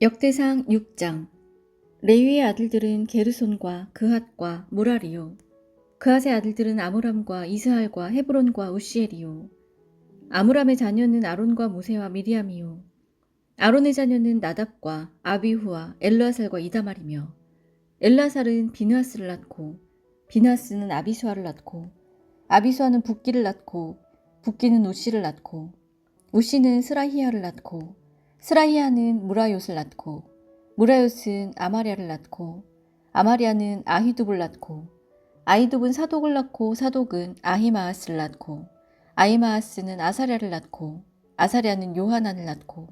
역대상 6장. 레위의 아들들은 게르손과 그핫과 무라리요. 그핫의 아들들은 아므람과 이스할과 헤브론과 우시엘이요. 아므람의 자녀는 아론과 모세와 미리암이요. 아론의 자녀는 나답과 아비후와 엘르아살과 이다말이며, 엘르아살은 비느하스를 낳고, 비느하스는 아비수아를 낳고, 아비수아는 붓기를 낳고, 붓기는 우시를 낳고, 우시는 스라히야를 낳고, 스라히야는 무라요스를 낳고, 무라요스는 아마리아를 낳고, 아마리아는 아히둡을 낳고, 아히둡은 사독을 낳고, 사독은 아히마아스를 낳고, 아히마아스는 아사랴를 낳고, 아사랴는 요하난을 낳고,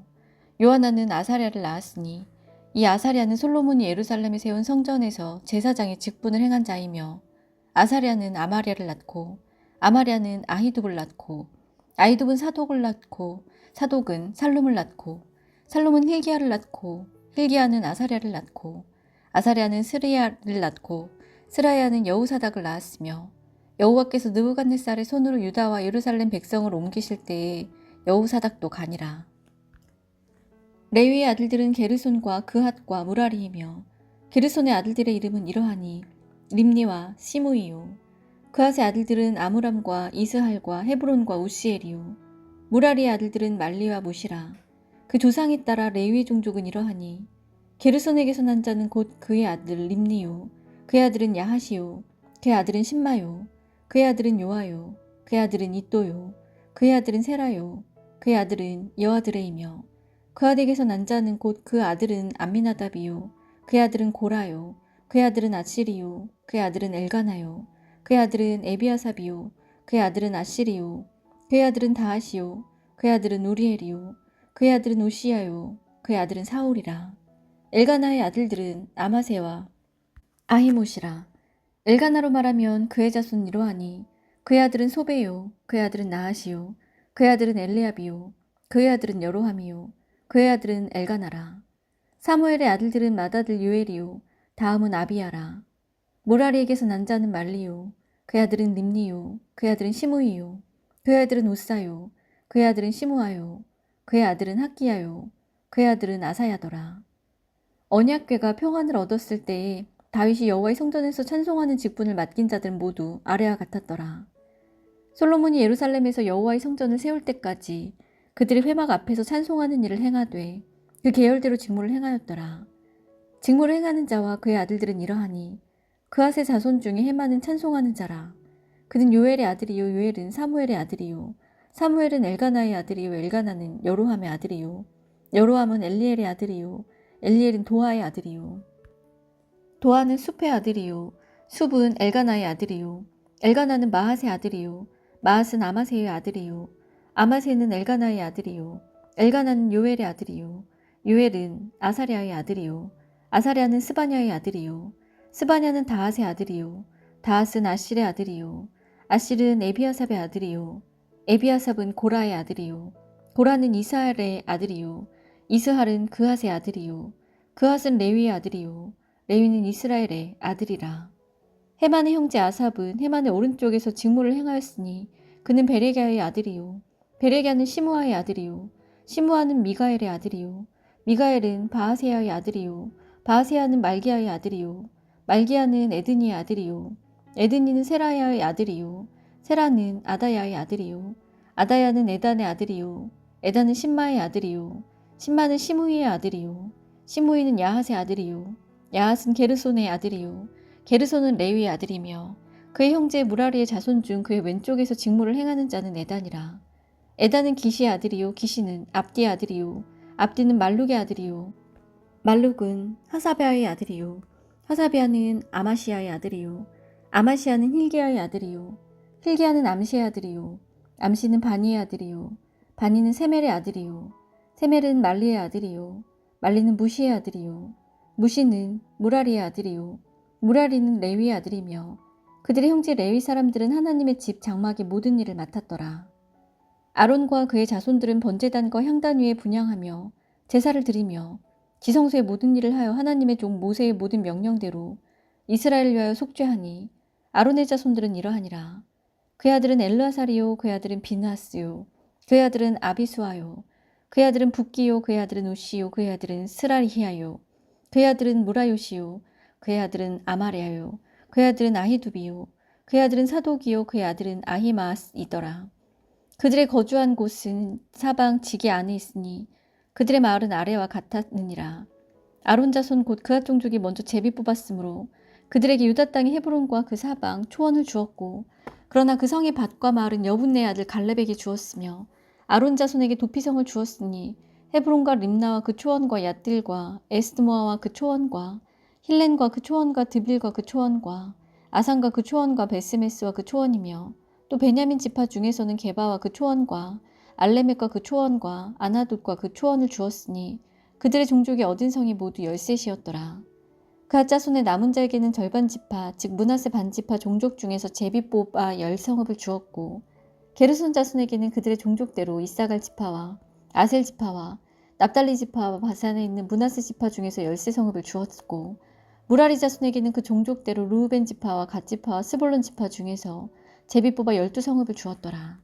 요하난은 아사랴를 낳았으니, 이 아사랴는 솔로몬이 예루살렘에 세운 성전에서 제사장의 직분을 행한 자이며, 아사랴는 아마리아를 낳고, 아마리아는 아히둡을 낳고, 아히둡은 사독을 낳고, 사독은 살룸을 낳고, 살룸은 힐기야를 낳고, 힐기야는 아사랴를 낳고, 아사랴는 스리야를 낳고, 스라야는 여우사닥을 낳았으며, 여호와께서 느부갓네살의 손으로 유다와 예루살렘 백성을 옮기실 때에 여우사닥도 가니라. 레위의 아들들은 게르손과 그핫과 무라리이며, 게르손의 아들들의 이름은 이러하니 림니와 시므이요. 그핫의 아들들은 아므람과 이스할과 헤브론과 우시엘이요. 무라리의 아들들은 말리와 무시라. 그 조상에 따라 레위 종족은 이러하니 게르손에게서 난 자는 곧 그의 아들 림니요. 그의 아들은 야하시요. 그의 아들은 신마요. 그의 아들은 요아요. 그의 아들은 이또요. 그의 아들은 세라요. 그의 아들은 여아드레이며, 그아들에게서 난 자는 곧 그 아들은 암미나답이요. 그의 아들은 고라요. 그의 아들은 아시리요. 그의 아들은 엘가나요. 그의 아들은 에비아삽이요. 그의 아들은 아시리요. 그의 아들은 다하시요. 그의 아들은 우리엘이요. 그의 아들은 우시야요. 그의 아들은 사울이라. 엘가나의 아들들은 아마세와 아히못이라. 엘가나로 말하면 그의 자손 이러하니 그의 아들은 소베요. 그의 아들은 나하시요. 그의 아들은 엘리압이요. 그의 아들은 여로함이요. 그의 아들은 엘가나라. 사무엘의 아들들은 맏아들 유엘이요. 다음은 아비야라. 모라리에게서 난 자는 말리요. 그의 아들은 림니요. 그의 아들은 시므이요. 그의 아들은 우사요. 그의 아들은 시므아요. 그의 아들은 학기야요. 그의 아들은 아사야더라. 언약궤가 평안을 얻었을 때에 다윗이 여호와의 성전에서 찬송하는 직분을 맡긴 자들은 모두 아래와 같았더라. 솔로몬이 예루살렘에서 여호와의 성전을 세울 때까지 그들이 회막 앞에서 찬송하는 일을 행하되 그 계열대로 직무를 행하였더라. 직무를 행하는 자와 그의 아들들은 이러하니 그앗의 자손 중에 헤만은 찬송하는 자라. 그는 요엘의 아들이요. 요엘은 사무엘의 아들이요. 사무엘은 엘가나의 아들이요. 엘가나는 여로함의 아들이요. 여로함은 엘리엘의 아들이요. 엘리엘은 도아의 아들이요. 도아는 숲의 아들이요. 숲은 엘가나의 아들이요. 엘가나는 마핫의 아들이요. 마핫은 아마세의 아들이요. 아마세는 엘가나의 아들이요. 엘가나는 요엘의 아들이요. 요엘은 아사랴의 아들이요. 아사랴는 스바냐의 아들이요. 스바냐는 다핫의 아들이요. 다핫은 아실의 아들이요. 아실은 에비아삽의 아들이요. 에비아삽은 고라의 아들이요. 고라는 이스할의 아들이요. 이스할은 그핫의 아들이요. 그핫은 레위의 아들이요. 레위는 이스라엘의 아들이라. 헤만의 형제 아삽은 헤만의 오른쪽에서 직무를 행하였으니 그는 베레갸의 아들이요. 베레갸는 시므아의 아들이요. 시므아는 미가엘의 아들이요. 미가엘은 바하세야의 아들이요. 바하세야는 말기야의 아들이요. 말기야는 에드니의 아들이요. 에드니는 세라야의 아들이요. 세라는 아다야의 아들이요. 아다야는 에단의 아들이요. 에단은 신마의 아들이요. 신마는 시므이의 아들이요. 시므이는 야핫의 아들이요. 야핫은 게르손의 아들이요. 게르손은 레위의 아들이며 그의 형제 무라리의 자손 중 그의 왼쪽에서 직무를 행하는 자는 에단이라. 에단은 기시의 아들이요. 기시는 압디의 아들이요. 압디는 말룩의 아들이요. 말룩은 하사베아의 아들이요. 하사베아는 아마시아의 아들이요. 아마시아는 힐기야의 아들이요. 힐기야는 암시의 아들이요. 암시는 바니의 아들이요. 바니는 세멜의 아들이요. 세멜은 말리의 아들이요. 말리는 무시의 아들이요. 무시는 무라리의 아들이요. 무라리는 레위의 아들이며 그들의 형제 레위 사람들은 하나님의 집 장막의 모든 일을 맡았더라. 아론과 그의 자손들은 번제단과 향단 위에 분향하며 제사를 드리며 지성소의 모든 일을 하여 하나님의 종 모세의 모든 명령대로 이스라엘을 위하여 속죄하니 아론의 자손들은 이러하니라. 그의 아들은 엘르아살이요. 그의 아들은 비느하스요. 그의 아들은 아비수아요. 그의 아들은 붓기요 그의 아들은 우시요 그의 아들은 스라리히아요 그의 아들은 무라요시요 그의 아들은 아마레아요 그의 아들은 아히두비요 그의 아들은 사독이요 그의 아들은 아히마스이더라. 그들의 거주한 곳은 사방 지게 안에 있으니 그들의 마을은 아래와 같았느니라. 아론 자손 곧 그앗 종족이 먼저 제비 뽑았으므로 그들에게 유다 땅의 헤브론과 그 사방 초원을 주었고, 그러나 그 성의 밭과 마을은 여분네 아들 갈렙에게 주었으며 아론 자손에게 도피성을 주었으니 헤브론과 림나와 그 초원과 얏딜과 에스드모아와 그 초원과 힐렌과 그 초원과 드빌과 그 초원과 아산과 그 초원과 베스메스와 그 초원이며, 또 베냐민 지파 중에서는 게바와 그 초원과 알레멕과 그 초원과 아나돗과 그 초원을 주었으니 그들의 종족이 얻은 성이 모두 13이었더라. 그앗 자손의 남은 자에게는 절반 지파 즉 므낫세 반지파 종족 중에서 제비 뽑아 10성읍을 주었고, 게르손 자손에게는 그들의 종족대로 이사갈 지파와 아셀 지파와 납달리 지파와 바산에 있는 므낫세 지파 중에서 13성읍을 주었고, 무라리 자손에게는 그 종족대로 르우벤 지파와 갓 지파와 스볼론 지파 중에서 제비 뽑아 12성읍을 주었더라.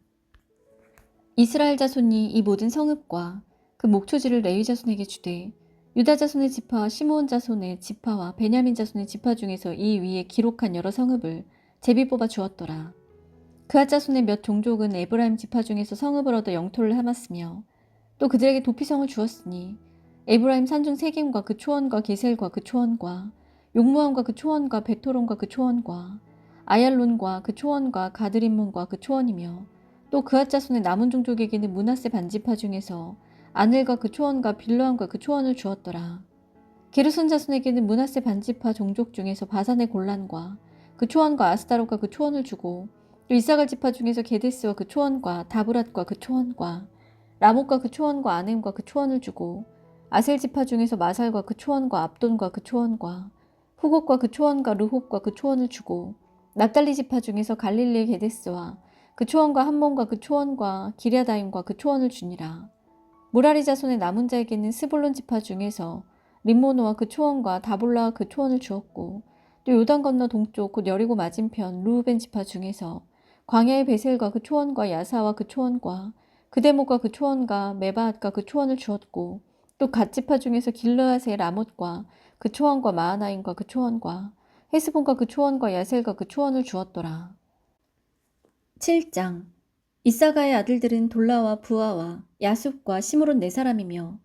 이스라엘 자손이 이 모든 성읍과 그 목초지를 레위 자손에게 주되, 유다 자손의 지파와 시므온 자손의 지파와 베냐민 자손의 지파 중에서 이 위에 기록한 여러 성읍을 제비 뽑아 주었더라. 그앗 자손의 몇 종족은 에브라임 지파 중에서 성읍을 얻어 영토를 삼았으며, 또 그들에게 도피성을 주었으니 에브라임 산중 세겜과 그 초원과 게셀과 그 초원과 용무함과 그 초원과 베토론과 그 초원과 아얄론과 그 초원과 가드림몬과 그 초원이며, 또 그앗 자손의 남은 종족에게는 므낫세 반지파 중에서 아넬과 그 초원과 빌르함과 그 초원을 주었더라. 게르손 자손에게는 므낫세 반지파 종족 중에서 바산의 골란과 그 초원과 아스타롯과 그 초원을 주고, 또 이사갈 지파 중에서 게데스와 그 초원과 다브랏과 그 초원과 라못과 그 초원과 아넴과 그 초원을 주고, 아셀 지파 중에서 마살과 그 초원과 압돈과 그 초원과 후곡과 그 초원과 르홉과 그 초원을 주고, 납달리 지파 중에서 갈릴리의 게데스와 그 초원과 함몬과 그 초원과 기랴다임과 그 초원을 주니라. 무라리 자손의 남은 자에게는 스불론 지파 중에서 림모노와 그 초원과 다볼라와 그 초원을 주었고, 또 요단 건너 동쪽 곧 여리고 맞은편 루우벤 지파 중에서 광야의 베셀과 그 초원과 야사와 그 초원과 그데못과 그 초원과 메바앗과 그 초원을 주었고, 또 갓 지파 중에서 길르앗의 라못과 그 초원과 마하나임과 그 초원과 헤스본과 그 초원과 야셀과 그 초원을 주었더라. 7장. 이사가의 아들들은 돌라와 부아와 야숲과 시므론 4사람이며,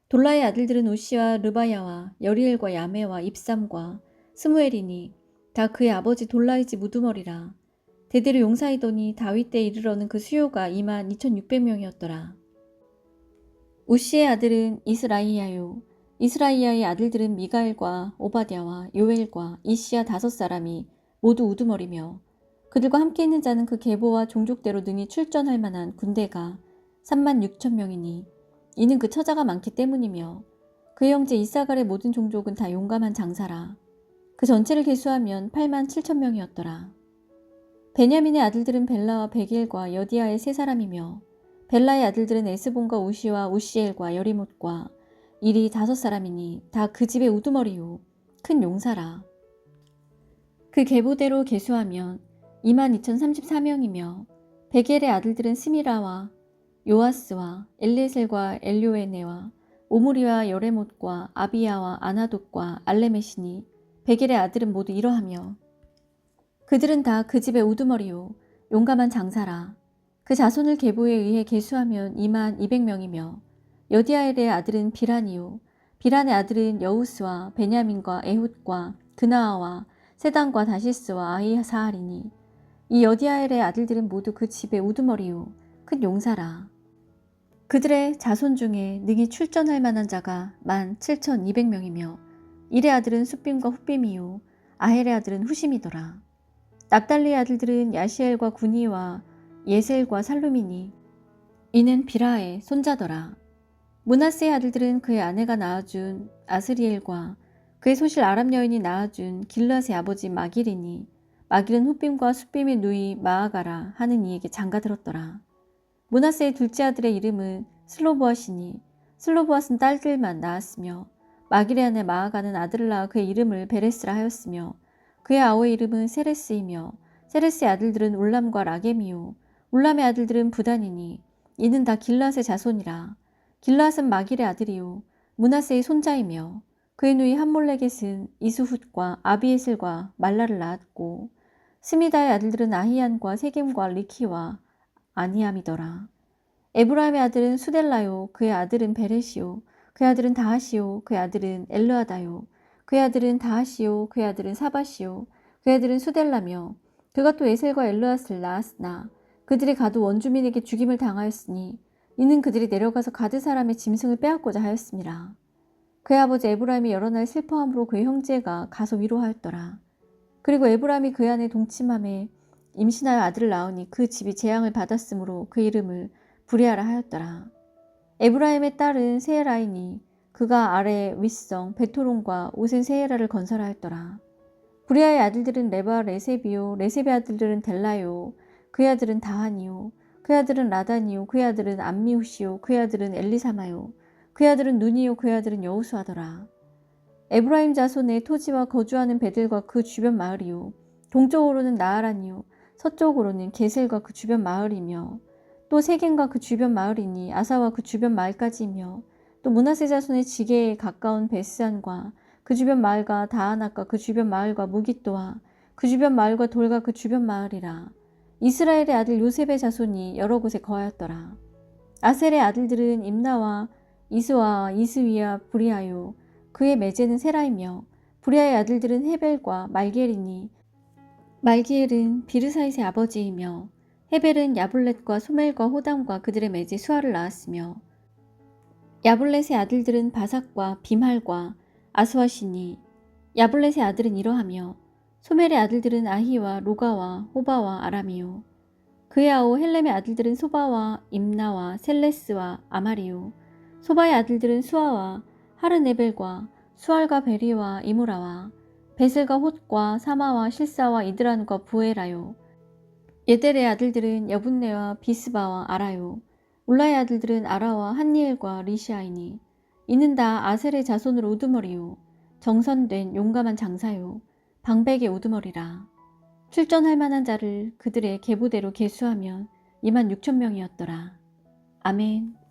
돌라의 아들들은 우시와 르바야와 여리엘과 야메와 입삼과 스무엘이니 다 그의 아버지 돌라의 집 우두머리라. 대대로 용사이더니 다윗 때에 이르러는 그 수요가 22,600명이었더라. 우시의 아들은 이스라이야요. 이스라이야의 아들들은 미가엘과 오바댜와 요엘과 이시야 5사람이 모두 우두머리며, 그들과 함께 있는 자는 그 계보와 종족대로 능히 출전할 만한 군대가 36,000명이니 이는 그 처자가 많기 때문이며, 그의 형제 이사갈의 모든 종족은 다 용감한 장사라. 그 전체를 계수하면 87,000명이었더라. 베냐민의 아들들은 벨라와 베길과 여디아의 3사람이며, 벨라의 아들들은 에스본과 우시와 우시엘과 여리못과 일이 5사람이니 다 그 집의 우두머리요 큰 용사라. 그 계보대로 계수하면 22,034명이며, 베겔의 아들들은 스미라와 요아스와 엘리에셀과 엘요에네와 오므리와 여레못과 아비야와 아나돗과 알레메시니 베겔의 아들은 모두 이러하며, 그들은 다 그 집의 우두머리요 용감한 장사라. 그 자손을 계보에 의해 계수하면 22,200명이며, 여디아엘의 아들은 비란이요 비란의 아들은 여우스와 베냐민과 에훗과 그나아와 세단과 다시스와 아히사알이니 이 여디아엘의 아들들은 모두 그 집의 우두머리요 큰 용사라. 그들의 자손 중에 능히 출전할 만한 자가 17,200명이며, 일의 아들은 숫빔과 훗빔이요 아헬의 아들은 후심이더라. 납달리의 아들들은 야시엘과 구니와 예셀과 살루미니 이는 비라의 손자더라. 므낫세의 아들들은 그의 아내가 낳아준 아스리엘과 그의 소실 아람 여인이 낳아준 길르앗의 아버지 마길이니 마길은 훗빔과 숫빔의 누이 마아가라 하는 이에게 장가들었더라. 므낫세의 둘째 아들의 이름은 슬로보앗이니 슬로보앗은 딸들만 낳았으며, 마길의 아내 마아가는 아들을 낳아 그의 이름을 베레스라 하였으며, 그의 아우의 이름은 세레스이며, 세레스의 아들들은 울람과 라겜이요 울람의 아들들은 부단이니 이는 다 길르앗의 자손이라. 길르앗은 마길의 아들이요 므낫세의 손자이며 그의 누이 함몰레겟은 이스훗과 아비에슬과 말라를 낳았고 스미다의 아들들은 아히안과 세겜과 리키와 아니암이더라. 에브라임의 아들은 수델라요 그의 아들은 베렛이요 그의 아들은 다하시요 그의 아들은 엘르아다요 그의 아들은 다하시요 그의 아들은 사바시요 그의 아들은 수델라며 그가 또 에셀과 엘르앗을 낳았으나 그들이 가도 원주민에게 죽임을 당하였으니 이는 그들이 내려가서 가드 사람의 짐승을 빼앗고자 하였습니다. 그의 아버지 에브라임이 여러 날 슬퍼함으로 그의 형제가 가서 위로하였더라. 그리고 에브라임이 그 안에 동침함에 임신하여 아들을 낳으니 그 집이 재앙을 받았으므로 그 이름을 부리아라 하였더라. 에브라임의 딸은 세에라이니 그가 아래 윗성 베토론과 오센 세에라를 건설하였더라. 부리아의 아들들은 레바 레세비요 레세비 아들들은 델라요 그의 아들은 다하니요 그의 아들은 라다니요 그의 아들은 암미후시요 그의 아들은 엘리사마요 그의 아들은 눈이요 그의 아들은 여우수하더라. 에브라임 자손의 토지와 거주하는 베들과 그 주변 마을이요 동쪽으로는 나아란이요 서쪽으로는 게셀과 그 주변 마을이며 또 세겜과 그 주변 마을이니 아사와 그 주변 마을까지이며 또 므낫세 자손의 지게에 가까운 베스안과 그 주변 마을과 다아낙과 그 주변 마을과 무깃도와 그 주변 마을과 돌과 그 주변 마을이라. 이스라엘의 아들 요셉의 자손이 여러 곳에 거하였더라. 아셀의 아들들은 임나와 이스와 이스위와 부리아요 그의 매제는 세라이며 부리아의 아들들은 헤벨과 말기엘이니 말기엘은 비르사잇의 아버지이며 헤벨은 야블렛과 소멜과 호담과 그들의 매제 수아를 낳았으며 야블렛의 아들들은 바삭과 빔할과 아스와시니 야블렛의 아들은 이러하며 소멜의 아들들은 아히와 로가와 호바와 아람이요 그의 아우 헬렘의 아들들은 소바와 임나와 셀레스와 아마리요 소바의 아들들은 수아와 하르네벨과 수알과 베리와 이무라와 베슬과 홑과 사마와 실사와 이드란과 부에라요 예델의 아들들은 여분네와 비스바와 아라요 울라의 아들들은 아라와 한니엘과 리시아이니 이는 다 아셀의 자손으로 우두머리요 정선된 용감한 장사요 방백의 우두머리라. 출전할 만한 자를 그들의 계보대로 계수하면 26,000명이었더라. 아멘.